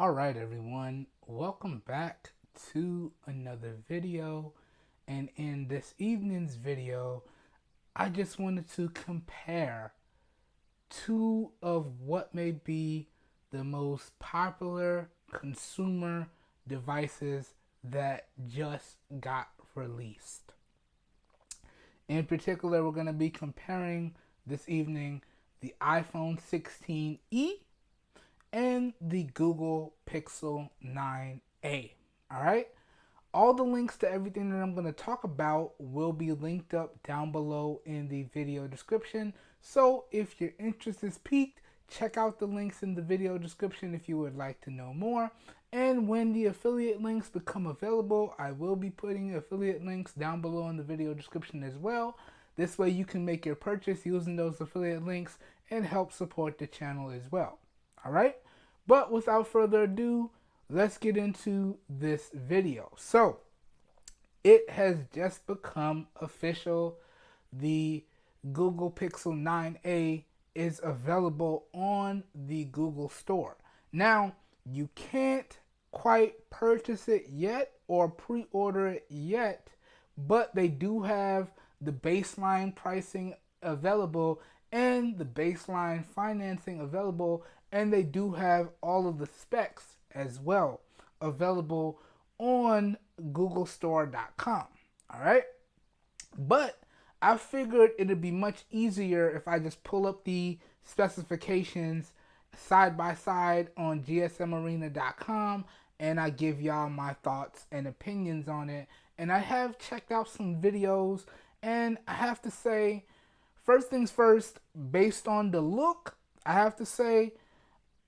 All right, everyone, welcome back to another video. And in this evening's video, I just wanted to compare two of what may be the most popular consumer devices that just got released. In particular, we're going to be comparing this evening the iPhone 16e and the Google Pixel 9a. All right. All the links to everything that I'm going to talk about will be linked up down below in the video description. So if your interest is piqued, check out the links in the video description if you would like to know more. And when the affiliate links become available, I will be putting affiliate links down below in the video description as well. This way you can make your purchase using those affiliate links and help support the channel as well. All right. But without further ado, let's get into this video. So it has just become official. The Google Pixel 9a is available on the Google Store. Now, you can't quite purchase it yet or pre-order it yet, but they do have the baseline pricing available and the baseline financing available, and they do have all of the specs as well available on googlestore.com. All right, but I figured it'd be much easier if I just pull up the specifications side by side on gsmarena.com and I give y'all my thoughts and opinions on it. And I have checked out some videos, and I have to say, first things first, based on the look, I have to say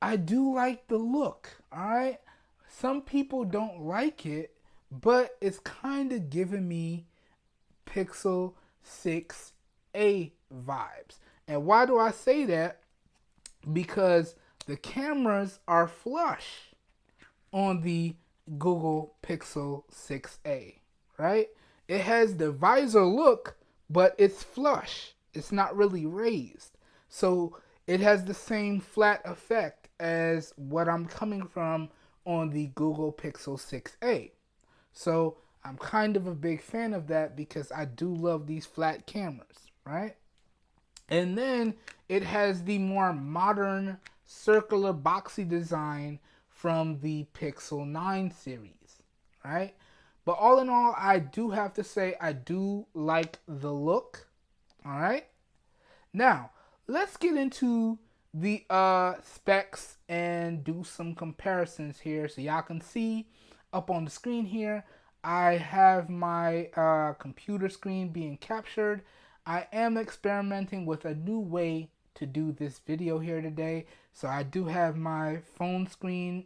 I do like the look. All right, some people don't like it, but it's kind of giving me Pixel 6a vibes. And why do I say that? Because the cameras are flush on the Google Pixel 6a, right? It has the visor look, but it's flush. It's not really raised. So it has the same flat effect as what I'm coming from on the Google Pixel 6a. So I'm kind of a big fan of that because I do love these flat cameras, right? And then it has the more modern circular boxy design from the Pixel 9 series, right? But all in all, I do have to say I do like the look, all right? Now, let's get into the specs and do some comparisons here so y'all can see up on the screen here. I have my computer screen being captured. I am experimenting with a new way to do this video here today. So I do have my phone screen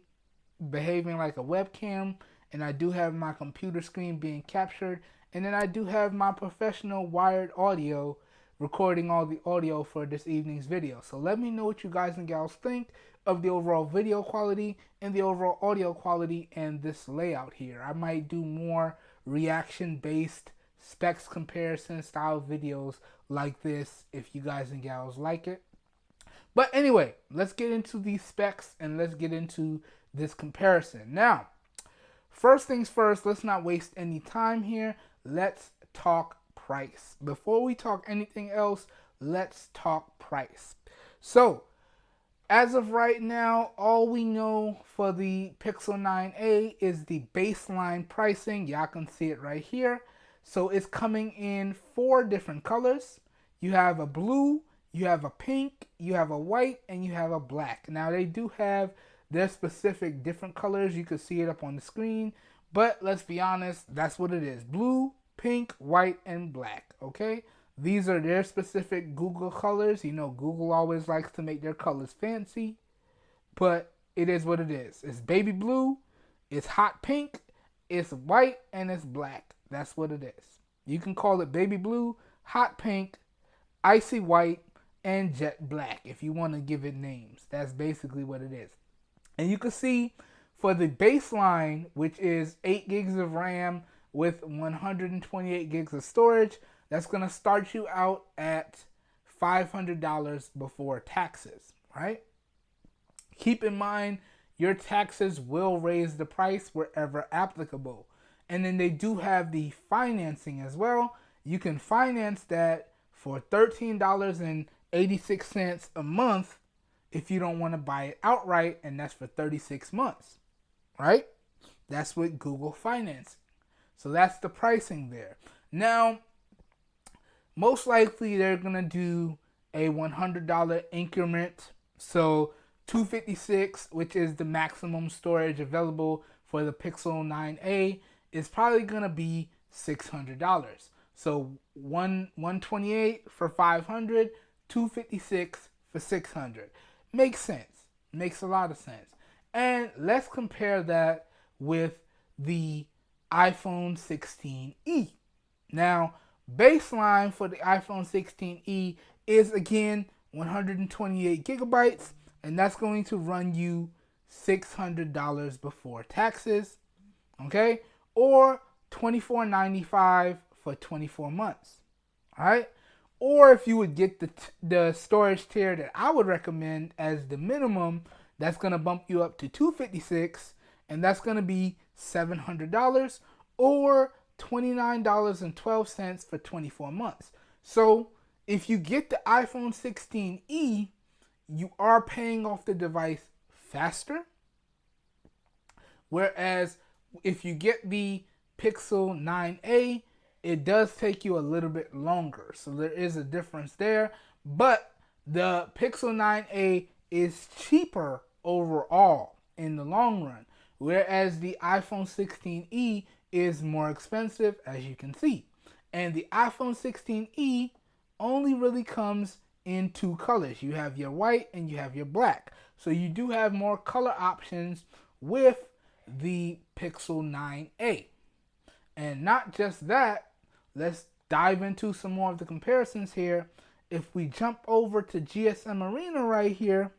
behaving like a webcam, and I do have my computer screen being captured, and then I do have my professional wired audio recording all the audio for this evening's video. So let me know what you guys and gals think of the overall video quality and the overall audio quality and this layout here. I might do more reaction based specs comparison style videos like this if you guys and gals like it. But anyway, let's get into these specs and let's get into this comparison. Now, first things first, let's not waste any time here. Let's talk price. Before we talk anything else, let's talk price. So, as of right now, all we know for the Pixel 9a is the baseline pricing. Y'all can see it right here. So it's coming in 4 different colors. You have a blue, you have a pink, you have a white, and you have a black. Now they do have their specific different colors. You can see it up on the screen. But let's be honest, that's what it is. Blue, pink, white, and black. Okay? These are their specific Google colors. You know, Google always likes to make their colors fancy. But it is what it is. It's baby blue, it's hot pink, it's white, and it's black. That's what it is. You can call it baby blue, hot pink, icy white, and jet black if you want to give it names. That's basically what it is. And you can see for the baseline, which is 8 gigs of RAM with 128 gigs of storage, that's going to start you out at $500 before taxes, right? Keep in mind, your taxes will raise the price wherever applicable. And then they do have the financing as well. You can finance that for $13.86 a month if you don't want to buy it outright, and that's for 36 months, right? That's with Google Financing. So that's the pricing there. Now, most likely they're going to do a $100 increment. So 256, which is the maximum storage available for the Pixel 9a, is probably going to be $600. So 128 for 500, 256 for 600. Makes sense. Makes a lot of sense. And let's compare that with the iPhone 16e. Now, baseline for the iPhone 16e is again 128 gigabytes, and that's going to run you $600 before taxes, okay? Or $24.95 for 24 months, all right? Or if you would get the storage tier that I would recommend as the minimum, that's going to bump you up to $256, and that's going to be $700 or $29.12 for 24 months. So if you get the iPhone 16e, you are paying off the device faster. Whereas if you get the Pixel 9a, it does take you a little bit longer. So there is a difference there. But the Pixel 9a is cheaper overall in the long run. Whereas the iPhone 16e is more expensive, as you can see. And the iPhone 16e only really comes in two colors. You have your white and you have your black. So you do have more color options with the Pixel 9a. And not just that, let's dive into some more of the comparisons here. If we jump over to GSM Arena right here,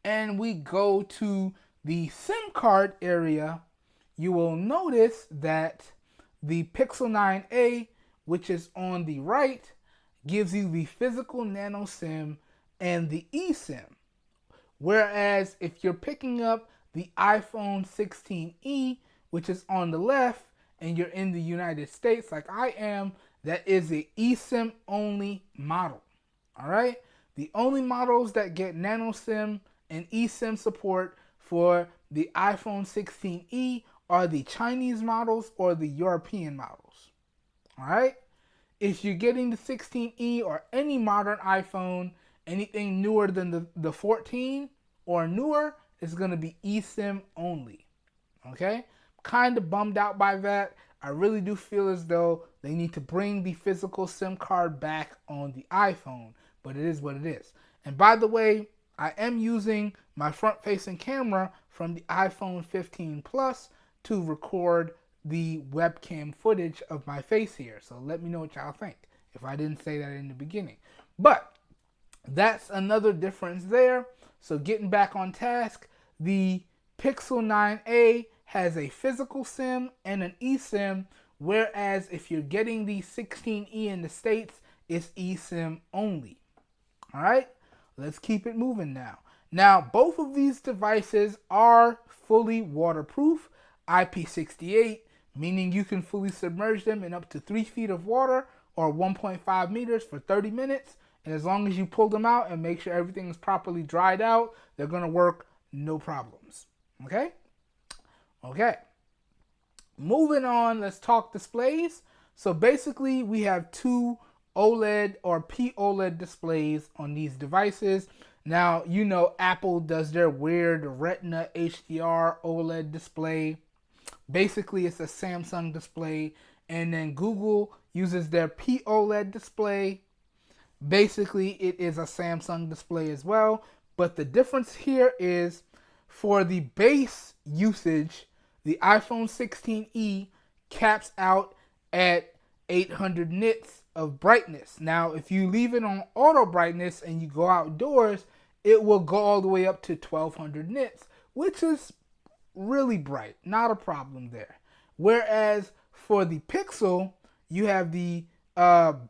and we go to the SIM card area, you will notice that the Pixel 9a, which is on the right, gives you the physical nano SIM and the eSIM. Whereas if you're picking up the iPhone 16e, which is on the left, and you're in the United States like I am, that is a eSIM only model. All right? The only models that get nano SIM and eSIM support for the iPhone 16e are the Chinese models or the European models. All right? If you're getting the 16e or any modern iPhone, anything newer than the 14 or newer is going to be eSIM only. Okay? Kind of bummed out by that. I really do feel as though they need to bring the physical SIM card back on the iPhone, but it is what it is. And by the way, I am using my front-facing camera from the iPhone 15 Plus to record the webcam footage of my face here. So let me know what y'all think if I didn't say that in the beginning. But that's another difference there. So getting back on task, the Pixel 9a has a physical SIM and an eSIM, whereas if you're getting the 16e in the States, it's eSIM only. All right, let's keep it moving now. Now, both of these devices are fully waterproof, IP68, meaning you can fully submerge them in up to 3 feet of water or 1.5 meters for 30 minutes. And as long as you pull them out and make sure everything is properly dried out, they're going to work no problems. Okay? Okay. Moving on, let's talk displays. So basically, we have two OLED or POLED displays on these devices. Now, you know Apple does their weird Retina HDR OLED display. Basically, it's a Samsung display. And then Google uses their POLED display. Basically, it is a Samsung display as well. But the difference here is for the base usage, the iPhone 16e caps out at 800 nits of brightness. Now, if you leave it on auto brightness and you go outdoors, it will go all the way up to 1200 nits, which is really bright. Not a problem there. Whereas for the Pixel, you have the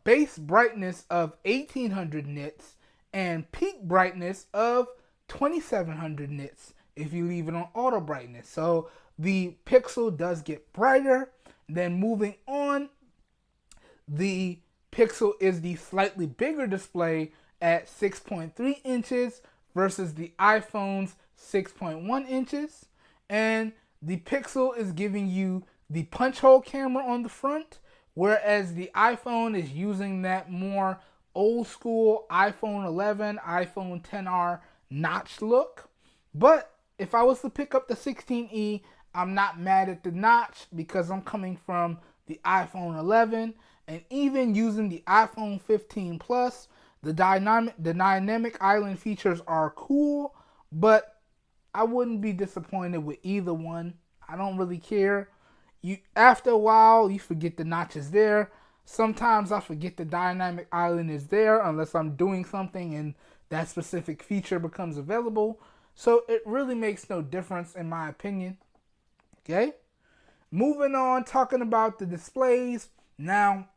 base brightness of 1800 nits and peak brightness of 2700 nits if you leave it on auto brightness. So the Pixel does get brighter. Then moving on, the Pixel is the slightly bigger display at 6.3 inches versus the iPhone's 6.1 inches. And the Pixel is giving you the punch hole camera on the front, whereas the iPhone is using that more old school iPhone 11, iPhone 10R notch look. But if I was to pick up the 16E, I'm not mad at the notch because I'm coming from the iPhone 11, and even using the iPhone 15 Plus, the dynamic island features are cool, but I wouldn't be disappointed with either one. I don't really care. After a while, you forget the notch is there. Sometimes I forget the dynamic island is there unless I'm doing something and that specific feature becomes available. So it really makes no difference in my opinion. Okay? Moving on, talking about the displays. Now,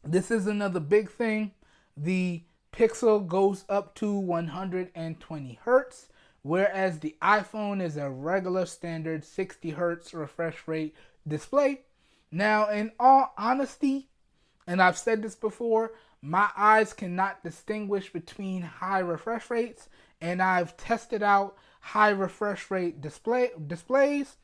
this is another big thing. The Pixel goes up to 120 hertz, whereas the iPhone is a regular standard 60 hertz refresh rate display. Now, in all honesty, and I've said this before, my eyes cannot distinguish between high refresh rates, and I've tested out high refresh rate displays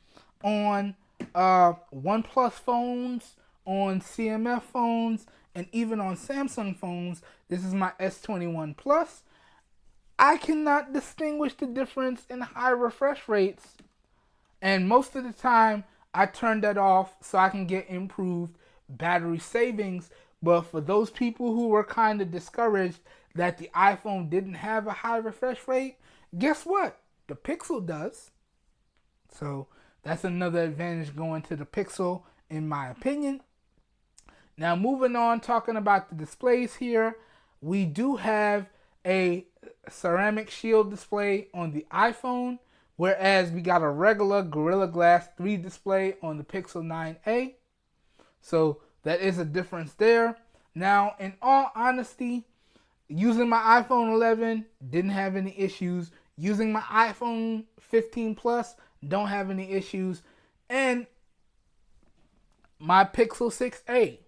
on OnePlus phones, on CMF phones, and even on Samsung phones. This is my S21 Plus. I cannot distinguish the difference in high refresh rates, and most of the time I turn that off so I can get improved battery savings. But for those people who were kind of discouraged that the iPhone didn't have a high refresh rate, guess what? The Pixel does. So that's another advantage going to the Pixel in my opinion. Now moving on, talking about the displays here, we do have a ceramic shield display on the iPhone, whereas we got a regular Gorilla Glass 3 display on the Pixel 9a. So that is a difference there. Now, in all honesty, using my iPhone 11 didn't have any issues. Using my iPhone 15 Plus don't have any issues. And my Pixel 6a,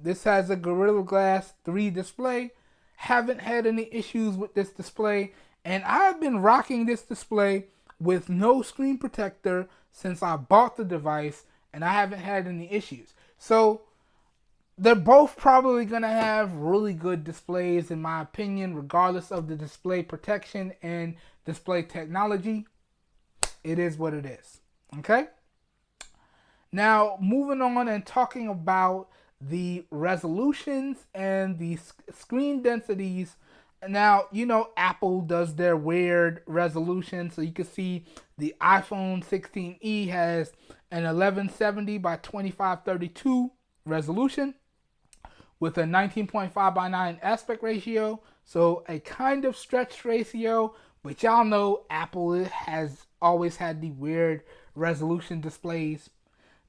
this has a Gorilla Glass 3 display. Haven't had any issues with this display. And I've been rocking this display with no screen protector since I bought the device, and I haven't had any issues. So they're both probably going to have really good displays in my opinion, regardless of the display protection and display technology. It is what it is. Okay? Now, moving on and talking about the resolutions and the screen densities. Now, you know, Apple does their weird resolution. So you can see the iPhone 16e has an 1170 by 2532 resolution with a 19.5 by 9 aspect ratio. So a kind of stretched ratio, but y'all know Apple has always had the weird resolution displays.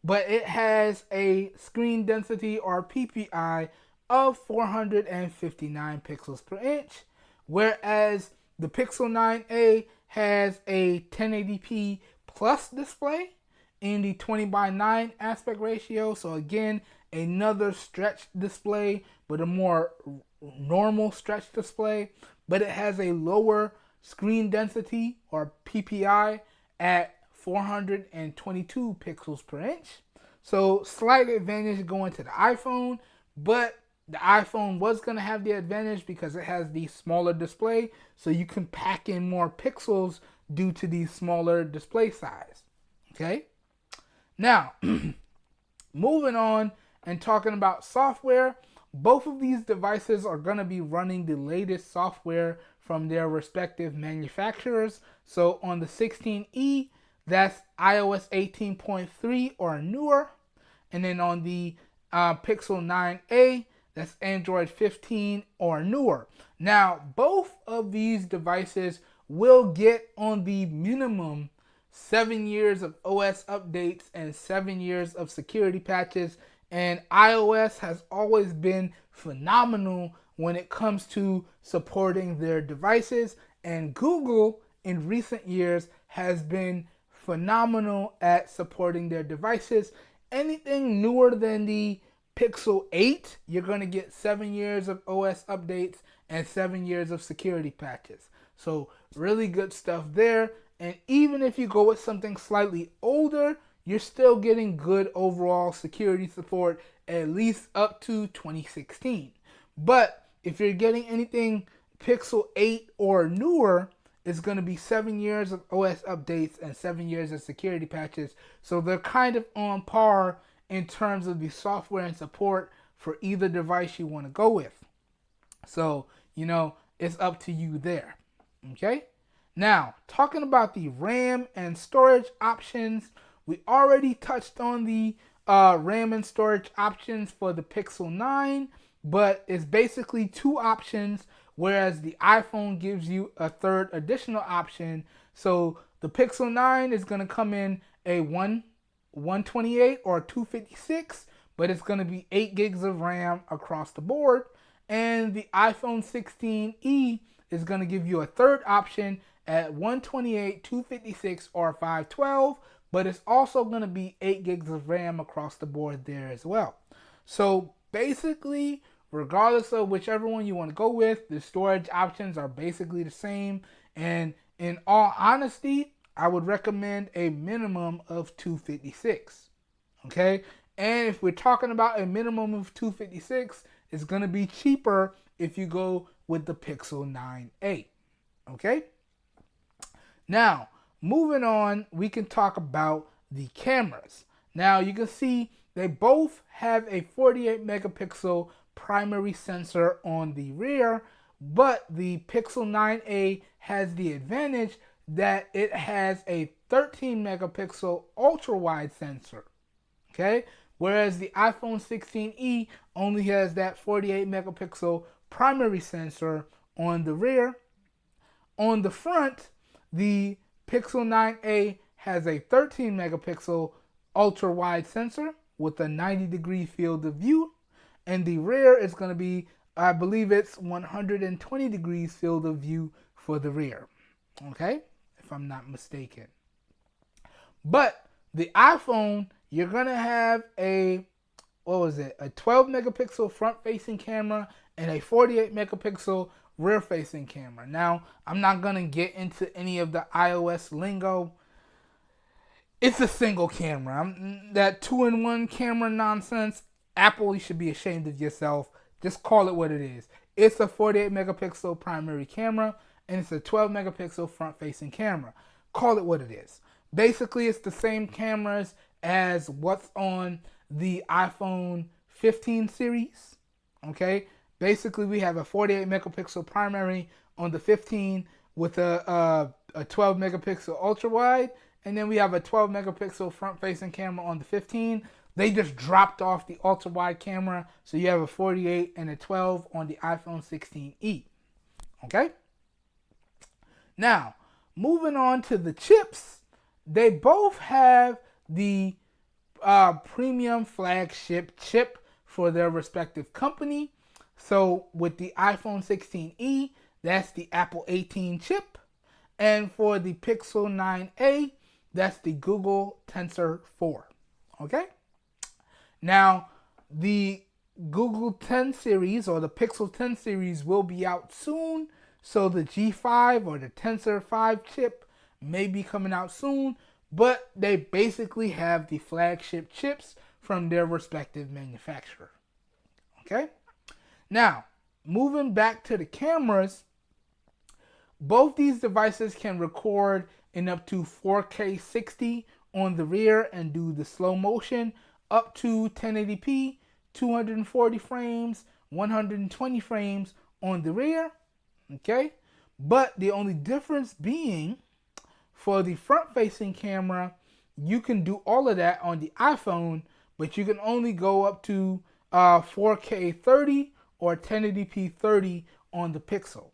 But it has a screen density or PPI of 459 pixels per inch, whereas the Pixel 9a has a 1080p plus display in the 20 by 9 aspect ratio. So again, another stretched display, but a more normal stretched display. But it has a lower screen density or PPI at 422 pixels per inch. So slight advantage going to the iPhone, but the iPhone was going to have the advantage because it has the smaller display, so you can pack in more pixels due to the smaller display size. Okay? Now, moving on and talking about software, both of these devices are going to be running the latest software from their respective manufacturers. So on the 16E, that's iOS 18.3 or newer. And then on the Pixel 9a, that's Android 15 or newer. Now, both of these devices will get on the minimum 7 years of OS updates and 7 years of security patches. And iOS has always been phenomenal when it comes to supporting their devices. And Google in recent years has been phenomenal at supporting their devices. Anything newer than the Pixel 8, you're going to get 7 years of OS updates and 7 years of security patches. So really good stuff there. And even if you go with something slightly older, you're still getting good overall security support, at least up to 2016. But if you're getting anything Pixel 8 or newer, it's going to be 7 years of OS updates and 7 years of security patches. So they're kind of on par in terms of the software and support for either device you want to go with. So, it's up to you there. Okay? Now, talking about the RAM and storage options, we already touched on the RAM and storage options for the Pixel 9, but it's basically two options, whereas the iPhone gives you a third additional option. So the Pixel 9 is going to come in a 128 or 256, but it's going to be 8 gigs of RAM across the board. And the iPhone 16e is going to give you a third option at 128, 256, or 512, but it's also going to be 8 gigs of RAM across the board there as well. So basically, regardless of whichever one you want to go with, the storage options are basically the same. And in all honesty, I would recommend a minimum of 256. Okay? And if we're talking about a minimum of 256, it's going to be cheaper if you go with the Pixel 9a. Okay? Now, moving on, we can talk about the cameras. Now, you can see they both have a 48 megapixel primary sensor on the rear, but the Pixel 9a has the advantage that it has a 13 megapixel ultra wide sensor. Okay? Whereas the iPhone 16e only has that 48 megapixel primary sensor on the rear. On the front, the Pixel 9a has a 13 megapixel ultra wide sensor with a 90-degree field of view, and the rear is going to be, I believe it's 120 degrees field of view for the rear. Okay? If I'm not mistaken. But the iPhone, you're going to have a 12 megapixel front facing camera and a 48 megapixel rear facing camera. Now, I'm not going to get into any of the iOS lingo. It's a single camera. That 2-in-1 camera nonsense, Apple, you should be ashamed of yourself. Just call it what it is. It's a 48 megapixel primary camera and it's a 12 megapixel front facing camera. Call it what it is. Basically, it's the same cameras as what's on the iPhone 15 series. Okay? Basically, we have a 48 megapixel primary on the 15 with a 12 megapixel ultra wide, and then we have a 12 megapixel front facing camera on the 15. They just dropped off the ultra wide camera, so you have a 48 and a 12 on the iPhone 16e. Okay? Now, moving on to the chips, they both have the premium flagship chip for their respective company. So with the iPhone 16e, that's the Apple 18 chip. And for the Pixel 9a, that's the Google Tensor 4. Okay? Now, the Google 10 series or the Pixel 10 series will be out soon. So the G5 or the Tensor 5 chip may be coming out soon. But they basically have the flagship chips from their respective manufacturer. Okay? Now, moving back to the cameras, both these devices can record in up to 4K 60 on the rear and do the slow motion up to 1080p, 240 frames, 120 frames on the rear. Okay? But the only difference being, for the front-facing camera, you can do all of that on the iPhone, but you can only go up to 4K 30 or 1080p 30 on the Pixel.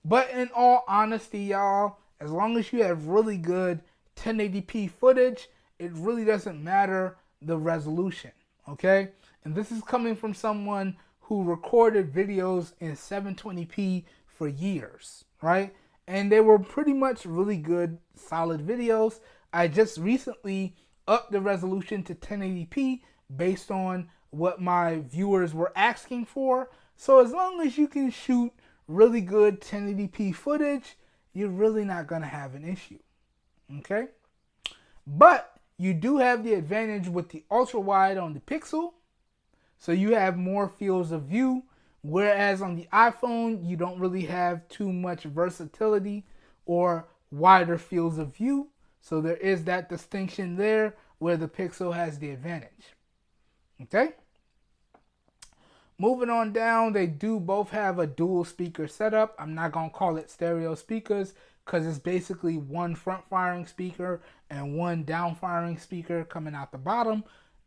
But in all honesty, y'all, as long as you have really good 1080p footage, it really doesn't matter the resolution, okay? And this is coming from someone who recorded videos in 720p for years, right? and they were pretty much really good, solid videos. I just recently upped the resolution to 1080p based on what my viewers were asking for. So as long as you can shoot really good 1080p footage, you're really not going to have an issue. Okay? But you do have the advantage with the ultra wide on the Pixel. So you have more fields of view. Whereas on the iPhone, you don't really have too much versatility or wider fields of view. So there is that distinction there where the Pixel has the advantage. Okay? Moving on down, they do both have a dual speaker setup. I'm not going to call it stereo speakers because it's basically one front firing speaker and one down firing speaker coming out the bottom.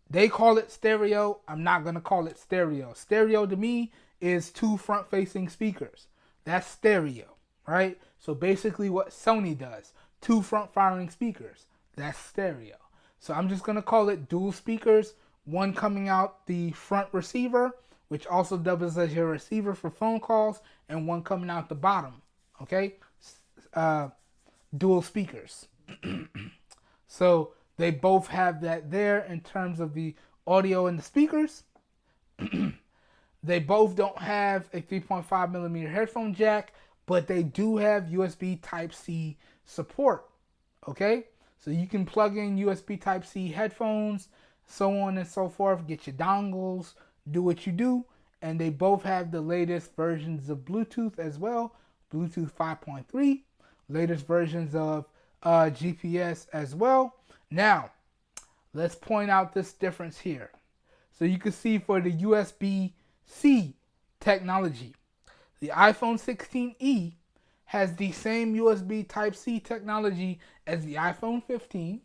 They call it stereo. I'm not going to call it stereo. Stereo to me is two front facing speakers. That's stereo, right? So basically what Sony does, two front firing speakers. That's stereo. So I'm just going to call it dual speakers, one coming out the front receiver, which also doubles as your receiver for phone calls, and one coming out the bottom, okay? Dual speakers. So they both have that there in terms of the audio and the speakers. They both don't have a 3.5 millimeter headphone jack, but they do have USB Type-C support, okay? So you can plug in USB Type-C headphones, so on and so forth, get your dongles, do what you do, and they both have the latest versions of Bluetooth as well, Bluetooth 5.3, latest versions of GPS as well. Now, let's point out this difference here. So you can see for the USB-C technology, the iPhone 16e has the same USB Type-C technology as the iPhone 15,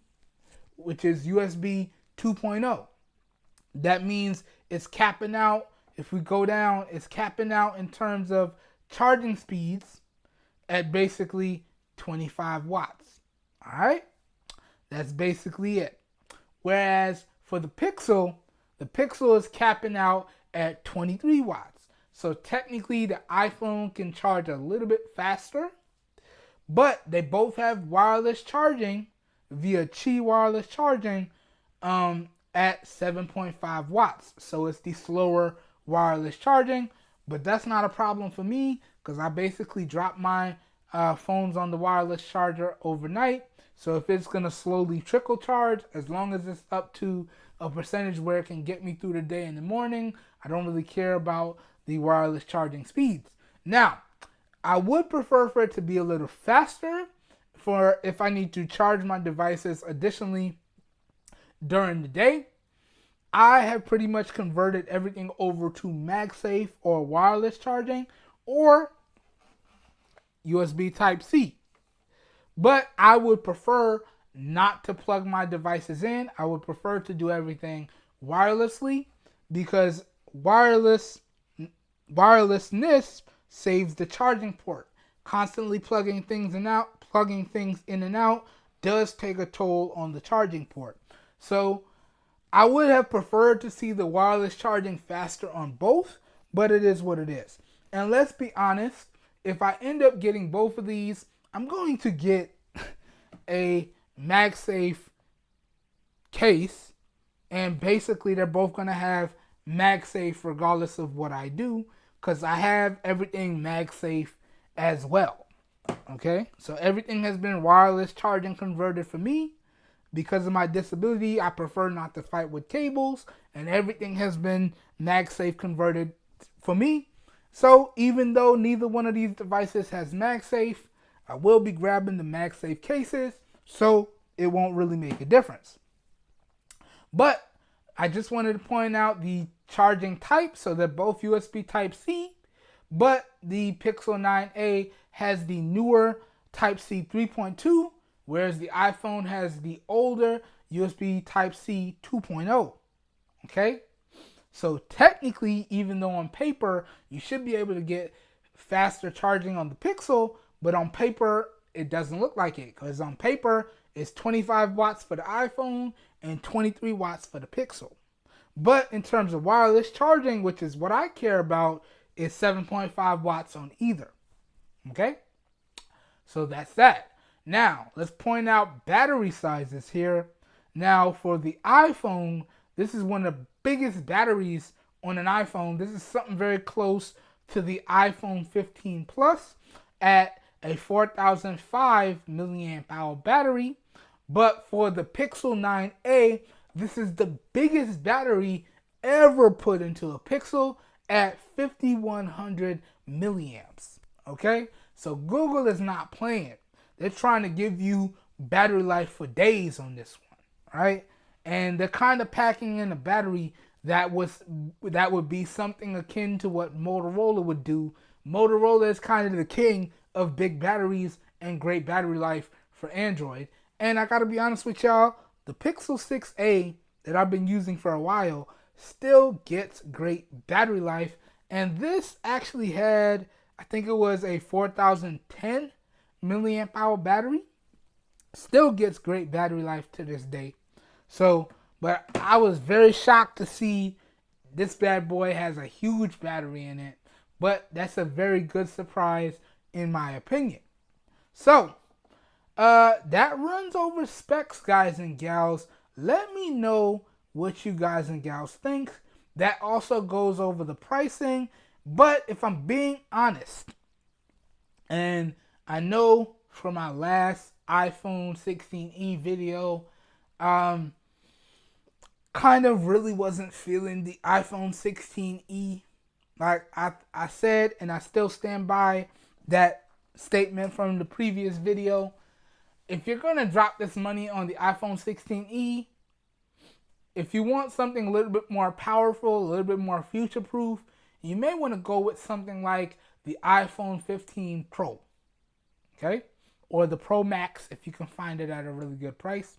which is USB 2.0. That means it's capping out, if we go down, it's capping out in terms of charging speeds at basically 25 watts. All right? That's basically it. Whereas for the Pixel is capping out at 23 watts. So technically the iPhone can charge a little bit faster, but they both have wireless charging via Qi wireless charging at 7.5 watts. So it's the slower wireless charging, but that's not a problem for me because I basically drop my phones on the wireless charger overnight. So if it's going to slowly trickle charge, as long as it's up to a percentage where it can get me through the day in the morning, I don't really care about the wireless charging speeds. Now, I would prefer for it to be a little faster for if I need to charge my devices additionally during the day. I have pretty much converted everything over to MagSafe or wireless charging or USB Type-C. But I would prefer not to plug my devices in. I would prefer to do everything wirelessly because wirelessness saves the charging port. Constantly plugging things in and out does take a toll on the charging port. So I would have preferred to see the wireless charging faster on both, but it is what it is. And let's be honest, if I end up getting both of these, I'm going to get a MagSafe case, and basically they're both going to have MagSafe regardless of what I do, because I have everything MagSafe as well. Okay, so everything has been wireless charging converted for me. Because of my disability, I prefer not to fight with cables, and everything has been MagSafe converted for me. So even though neither one of these devices has MagSafe, I will be grabbing the MagSafe cases, so it won't really make a difference. But I just wanted to point out the charging type, so they're both USB Type-C, but the Pixel 9a has the newer Type-C 3.2, whereas the iPhone has the older USB Type-C 2.0. Okay? So technically, even though on paper, you should be able to get faster charging on the Pixel, but on paper, it doesn't look like it. Because on paper, it's 25 watts for the iPhone and 23 watts for the Pixel. But in terms of wireless charging, which is what I care about, is 7.5 watts on either. Okay? So that's that. Now, let's point out battery sizes here. Now, for the iPhone, this is one of the biggest batteries on an iPhone. This is something very close to the iPhone 15 Plus at a 4005 milliamp hour battery. But for the Pixel 9a, this is the biggest battery ever put into a Pixel at 5100 milliamps. Okay? So Google is not playing. They're trying to give you battery life for days on this one, right? And they're kind of packing in a battery that would be something akin to what Motorola would do. Motorola is kind of the king of big batteries and great battery life for Android. And I gotta be honest with y'all, the Pixel 6a that I've been using for a while still gets great battery life. And this actually had, I think it was a 4010 milliamp hour battery. Still gets great battery life to this day. So, but I was very shocked to see this bad boy has a huge battery in it. But that's a very good surprise in my opinion. So, that runs over specs, guys and gals. Let me know what you guys and gals think. That also goes over the pricing. But if I'm being honest, and I know from my last iPhone 16e video, kind of really wasn't feeling the iPhone 16e. Like I said, and I still stand by that statement from the previous video. If you're going to drop this money on the iPhone 16e, if you want something a little bit more powerful, a little bit more future-proof, you may want to go with something like the iPhone 15 Pro, okay? Or the Pro Max if you can find it at a really good price.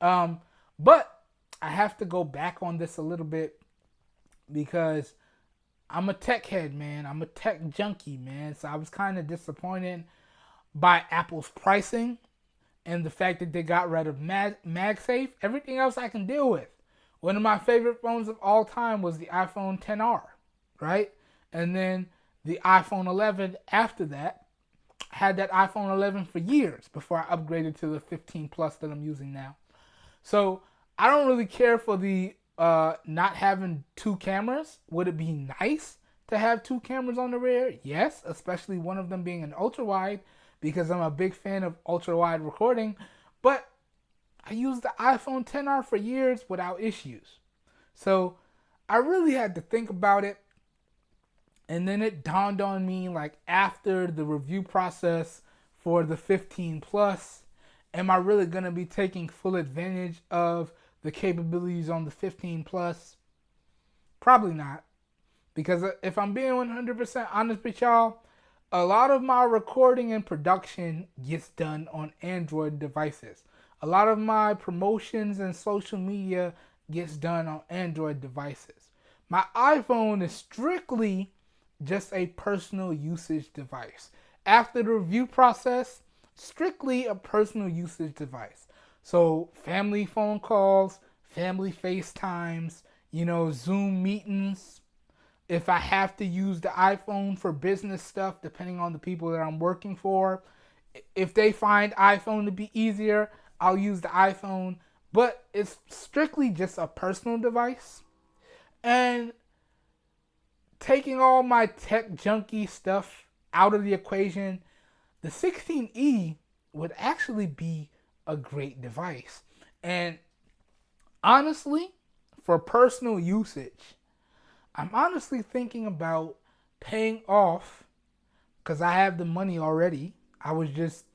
But I have to go back on this a little bit because I'm a tech head, man. I'm a tech junkie, man. So I was kind of disappointed by Apple's pricing and the fact that they got rid of MagSafe. Everything else I can deal with. One of my favorite phones of all time was the iPhone XR, right? And then the iPhone 11 after that. I had that iPhone 11 for years before I upgraded to the 15 Plus that I'm using now. So I don't really care for the not having two cameras. Would it be nice to have two cameras on the rear? Yes, especially one of them being an ultra wide because I'm a big fan of ultra wide recording. But I used the iPhone XR for years without issues. So I really had to think about it. And then it dawned on me, like after the review process for the 15 Plus, am I really going to be taking full advantage of the capabilities on the 15 Plus? Probably not. Because if I'm being 100% honest with y'all, a lot of my recording and production gets done on Android devices. A lot of my promotions and social media gets done on Android devices. My iPhone is strictly just a personal usage device. After the review process, strictly a personal usage device. So family phone calls, family FaceTimes, Zoom meetings. If I have to use the iPhone for business stuff, depending on the people that I'm working for, if they find iPhone to be easier, I'll use the iPhone. But it's strictly just a personal device. And taking all my tech junkie stuff out of the equation, the 16e would actually be a great device. And honestly, for personal usage, I'm honestly thinking about paying off, because I have the money already. I was just,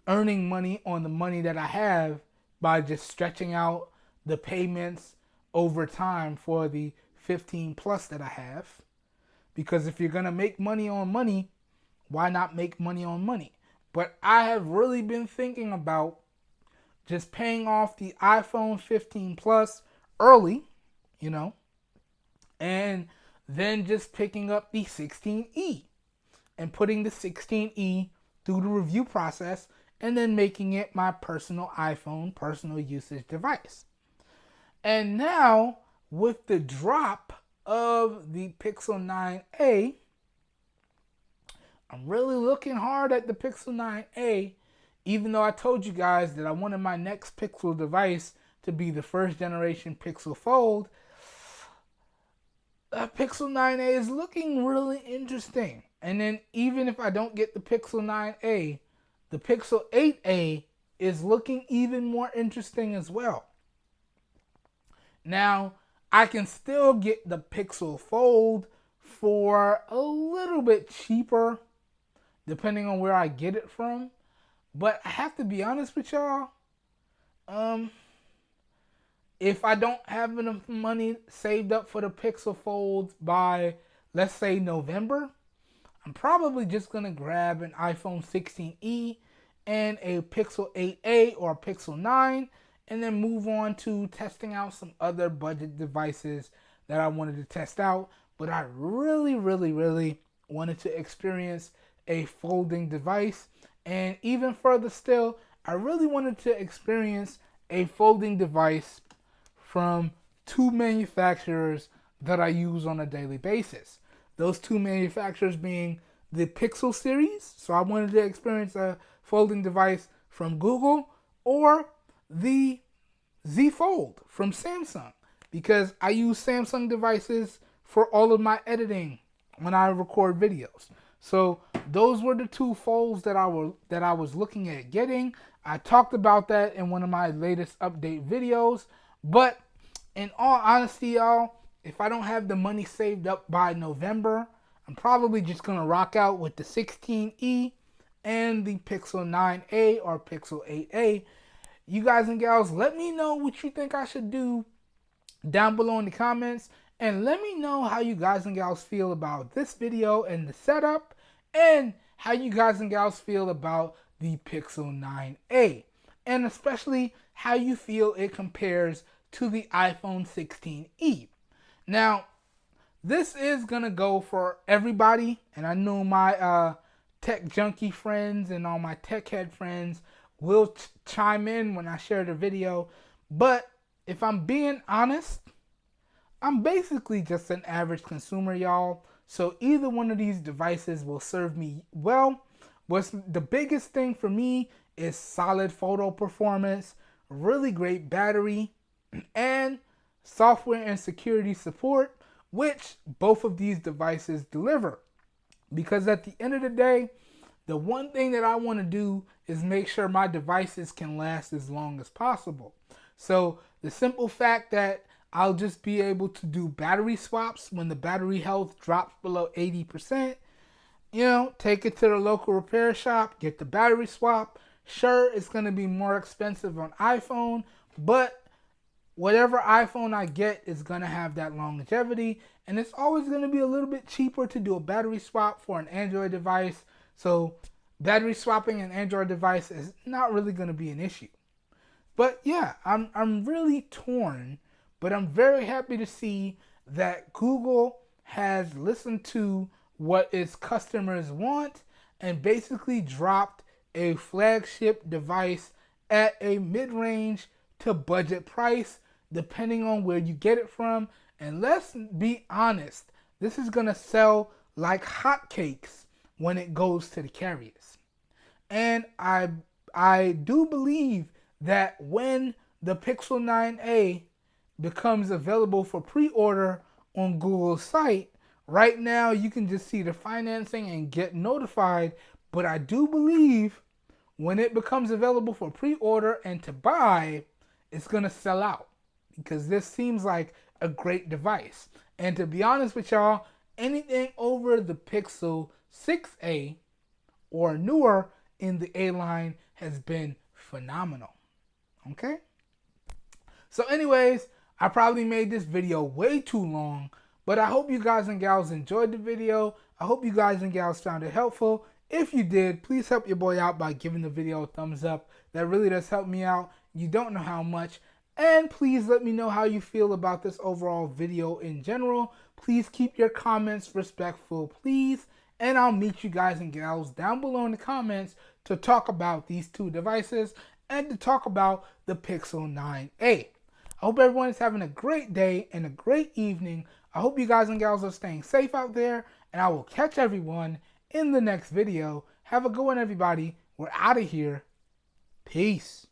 earning money on the money that I have by just stretching out the payments over time for the 15 Plus that I have. Because if you're going to make money on money, why not make money on money? But I have really been thinking about just paying off the iPhone 15 Plus early, and then just picking up the 16e and putting the 16e through the review process and then making it my personal iPhone, personal usage device. And now, with the drop of the Pixel 9a, I'm really looking hard at the Pixel 9a, even though I told you guys that I wanted my next Pixel device to be the first generation Pixel Fold. The Pixel 9a is looking really interesting. And then even if I don't get the Pixel 9a, the Pixel 8a is looking even more interesting as well. Now, I can still get the Pixel Fold for a little bit cheaper, depending on where I get it from. But I have to be honest with y'all. If I don't have enough money saved up for the Pixel Fold by, let's say, November, I'm probably just going to grab an iPhone 16e and a Pixel 8a or a Pixel 9 and then move on to testing out some other budget devices that I wanted to test out. But I really wanted to experience a folding device. And even further still, I really wanted to experience a folding device from two manufacturers that I use on a daily basis. Those two manufacturers being the Pixel series, so I wanted to experience a folding device from Google, or the Z Fold from Samsung, because I use Samsung devices for all of my editing when I record videos. So those were the two folds that I was looking at getting. I talked about that in one of my latest update videos. But in all honesty, y'all, if I don't have the money saved up by November, I'm probably just going to rock out with the 16e and the Pixel 9a or Pixel 8a. You guys and gals, let me know what you think I should do down below in the comments. And let me know how you guys and gals feel about this video and the setup, and how you guys and gals feel about the Pixel 9a, and especially how you feel it compares to the iPhone 16e. Now, this is going to go for everybody, and I know my tech junkie friends and all my tech head friends will chime in when I share the video, but if I'm being honest, I'm basically just an average consumer, y'all. So either one of these devices will serve me well. What's the biggest thing for me is solid photo performance, really great battery, and software and security support, which both of these devices deliver. Because at the end of the day, the one thing that I want to do is make sure my devices can last as long as possible. So the simple fact that I'll just be able to do battery swaps when the battery health drops below 80%. Take it to the local repair shop, get the battery swap. Sure, it's going to be more expensive on iPhone, but whatever iPhone I get is going to have that longevity. And it's always going to be a little bit cheaper to do a battery swap for an Android device. So battery swapping an Android device is not really going to be an issue. But yeah, I'm really torn. But I'm very happy to see that Google has listened to what its customers want and basically dropped a flagship device at a mid-range to budget price, depending on where you get it from. And let's be honest, this is going to sell like hotcakes when it goes to the carriers. And I do believe that when the Pixel 9a becomes available for pre-order on Google's site, right now you can just see the financing and get notified. But I do believe when it becomes available for pre-order and to buy, it's going to sell out, because this seems like a great device. And to be honest with y'all, anything over the Pixel 6a or newer in the A line has been phenomenal. Okay? So anyways, I probably made this video way too long, but I hope you guys and gals enjoyed the video. I hope you guys and gals found it helpful. If you did, please help your boy out by giving the video a thumbs up. That really does help me out. You don't know how much. And please let me know how you feel about this overall video in general. Please keep your comments respectful, please. And I'll meet you guys and gals down below in the comments to talk about these two devices and to talk about the Pixel 9a. I hope everyone is having a great day and a great evening. I hope you guys and gals are staying safe out there, and I will catch everyone in the next video. Have a good one, everybody. We're out of here. Peace.